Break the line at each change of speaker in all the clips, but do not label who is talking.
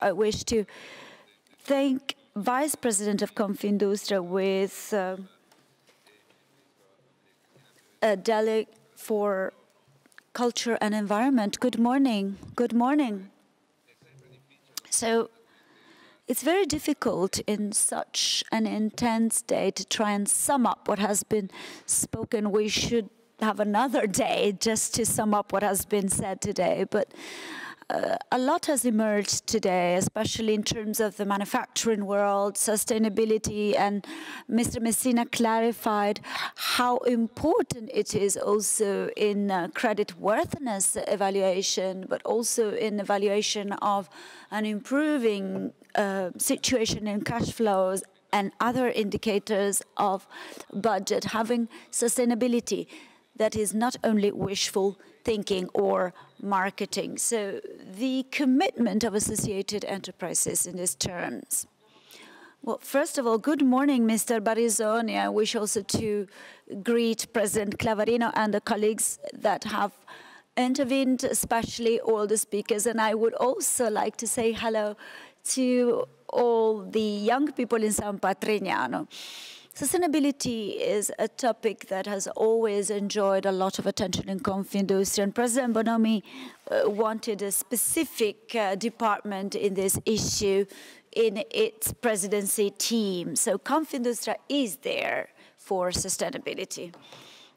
I wish to thank Vice President of Confindustria with a delegate for Culture and Environment. Good morning. Good morning. So it's very difficult in such an intense day to try and sum up what has been spoken. We should have another day just to sum up what has been said today. But a lot has emerged today, especially in terms of the manufacturing world, sustainability, and Mr. Messina clarified how important it is also in credit worthiness evaluation, but also in evaluation of an improving situation in cash flows and other indicators of budget, having sustainability that is not only wishful thinking or marketing. So the commitment of associated enterprises in these terms. Well, first of all, good morning, Mr. Barisoni. I wish also to greet President Clavarino and the colleagues that have intervened, especially all the speakers. And I would also like to say hello to all the young people in San Patrignano. Sustainability is a topic that has always enjoyed a lot of attention in Confindustria, and President Bonomi wanted a specific department in this issue in its presidency team. So Confindustria is there for sustainability.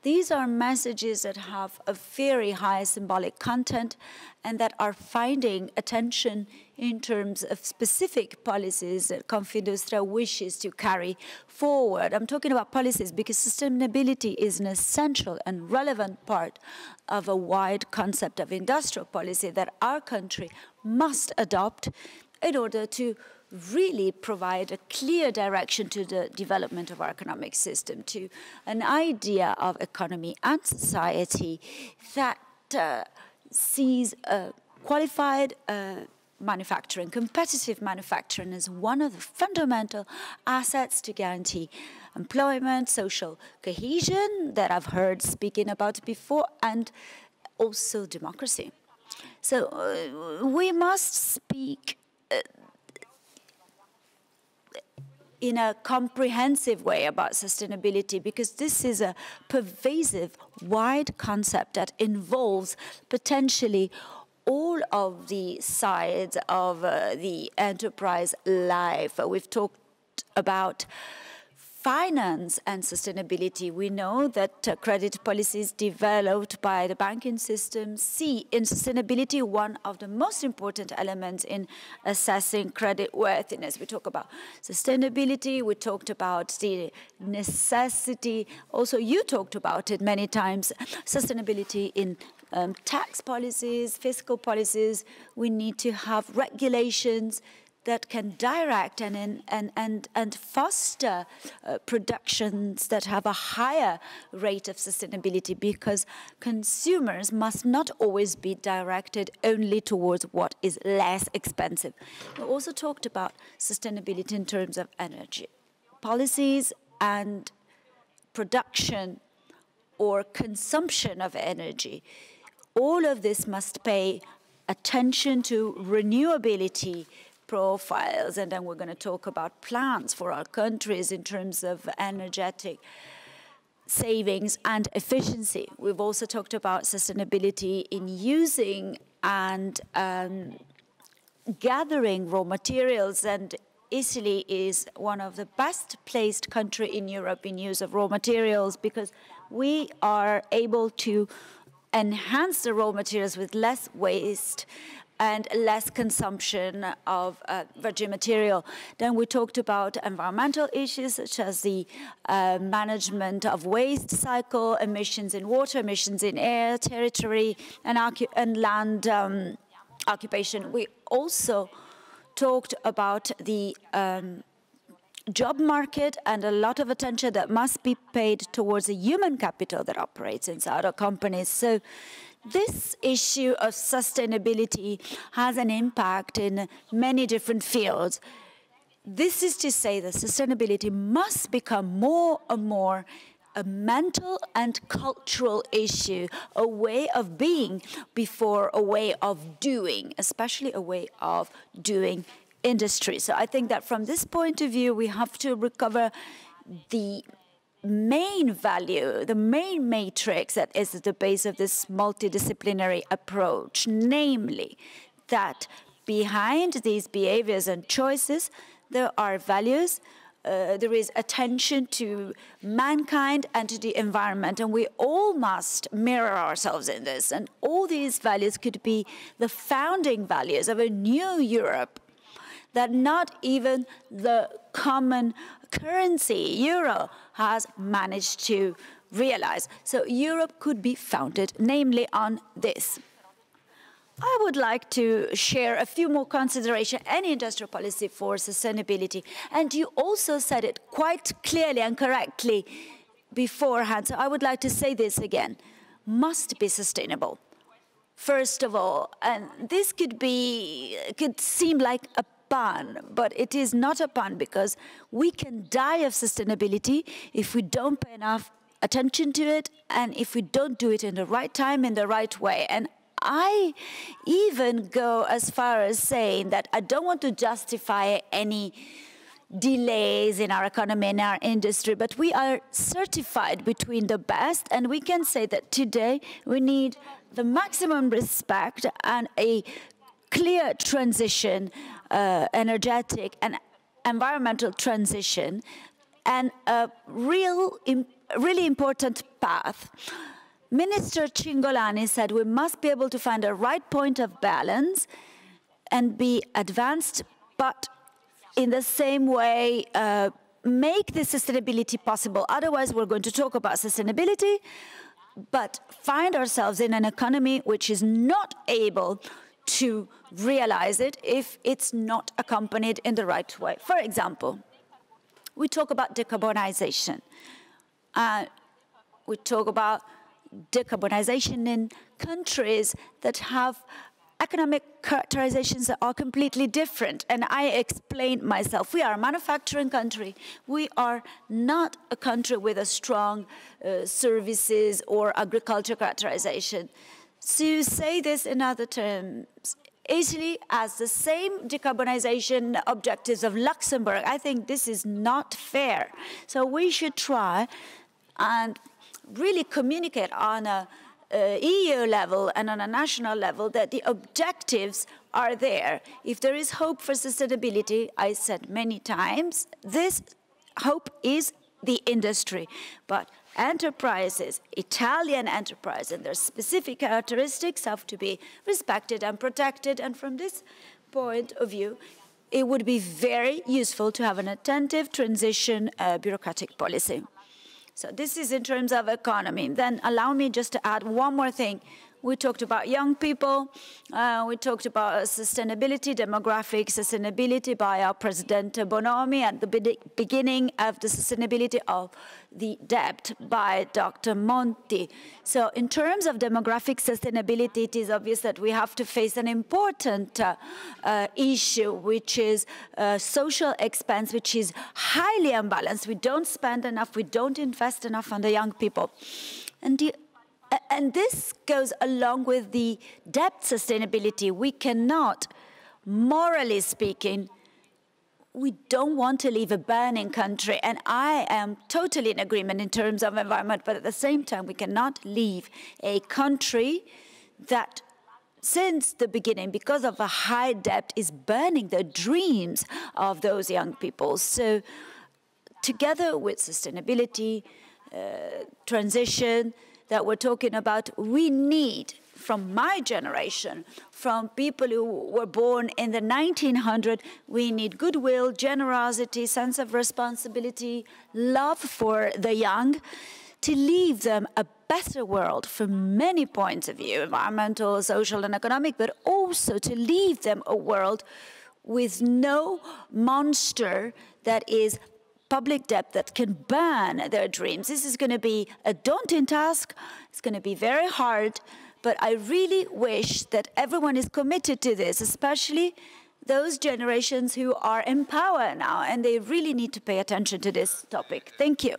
These are messages that have a very high symbolic content and that are finding attention in terms of specific policies that Confindustria wishes to carry forward. I'm talking about policies because sustainability is an essential and relevant part of a wide concept of industrial policy that our country must adopt in order to really provide a clear direction to the development of our economic system, to an idea of economy and society that sees qualified manufacturing, competitive manufacturing as one of the fundamental assets to guarantee employment, social cohesion that I've heard speaking about before, and also democracy. So we must speak in a comprehensive way about sustainability, because this is a pervasive, wide concept that involves potentially all of the sides of the enterprise life. We've talked about finance and sustainability. We know that credit policies developed by the banking system see in sustainability one of the most important elements in assessing credit worthiness. We talk about sustainability, we talked about the necessity, also you talked about it many times, sustainability in tax policies, fiscal policies. We need to have regulations that can direct and foster productions that have a higher rate of sustainability, because consumers must not always be directed only towards what is less expensive. We also talked about sustainability in terms of energy policies and production or consumption of energy. All of this must pay attention to renewability profiles, and then we're going to talk about plans for our countries in terms of energetic savings and efficiency. We've also talked about sustainability in using and gathering raw materials, and Italy is one of the best placed countries in Europe in use of raw materials, because we are able to enhance the raw materials with less waste and less consumption of virgin material. Then we talked about environmental issues such as the management of waste cycle, emissions in water, emissions in air, territory, and land occupation. We also talked about the job market and a lot of attention that must be paid towards the human capital that operates inside our companies. So this issue of sustainability has an impact in many different fields. This is to say that sustainability must become more and more a mental and cultural issue, a way of being before a way of doing, especially a way of doing industry. So I think that from this point of view, we have to recover the main value, the main matrix that is at the base of this multidisciplinary approach, namely that behind these behaviors and choices, there are values, there is attention to mankind and to the environment, and we all must mirror ourselves in this. And all these values could be the founding values of a new Europe that not even the common currency, euro, has managed to realize. So Europe could be founded, namely, on this. I would like to share a few more considerations, any industrial policy for sustainability. And you also said it quite clearly and correctly beforehand, so I would like to say this again, must be sustainable. First of all, and this could seem like a pun, but it is not a pun, because we can die of sustainability if we don't pay enough attention to it and if we don't do it in the right time, in the right way. And I even go as far as saying that I don't want to justify any delays in our economy, in our industry, but we are certified between the best, and we can say that today we need the maximum respect and a clear transition, energetic and environmental transition, and a really important path. Minister Cingolani said we must be able to find a right point of balance and be advanced, but in the same way make the sustainability possible. Otherwise, we're going to talk about sustainability, but find ourselves in an economy which is not able to realize it if it's not accompanied in the right way. For example, we talk about decarbonization. We talk about decarbonization in countries that have economic characterizations that are completely different. And I explained myself, we are a manufacturing country. We are not a country with a strong services or agriculture characterization. To say this in other terms, Italy has the same decarbonization objectives of Luxembourg. I think this is not fair. So we should try and really communicate on a EU level and on a national level that the objectives are there. If there is hope for sustainability, I said many times, this hope is the industry. But enterprises, Italian enterprises, and their specific characteristics have to be respected and protected. And from this point of view, it would be very useful to have an attentive transition bureaucratic policy. So this is in terms of economy. Then allow me just to add one more thing. We talked about young people. We talked about sustainability, demographic sustainability by our President Bonomi at the beginning of the sustainability of the debt by Dr. Monti. So in terms of demographic sustainability, it is obvious that we have to face an important issue, which is social expense, which is highly unbalanced. We don't spend enough, we don't invest enough on the young people. And this goes along with the debt sustainability. We cannot, morally speaking, we don't want to leave a burning country. And I am totally in agreement in terms of environment, but at the same time, we cannot leave a country that, since the beginning, because of a high debt, is burning the dreams of those young people. So together with sustainability, transition, that we're talking about, we need, from my generation, from people who were born in the 1900s, we need goodwill, generosity, sense of responsibility, love for the young, to leave them a better world from many points of view, environmental, social, and economic, but also to leave them a world with no monster that is public debt that can burn their dreams. This is going to be a daunting task. It's going to be very hard, but I really wish that everyone is committed to this, especially those generations who are in power now, and they really need to pay attention to this topic. Thank you.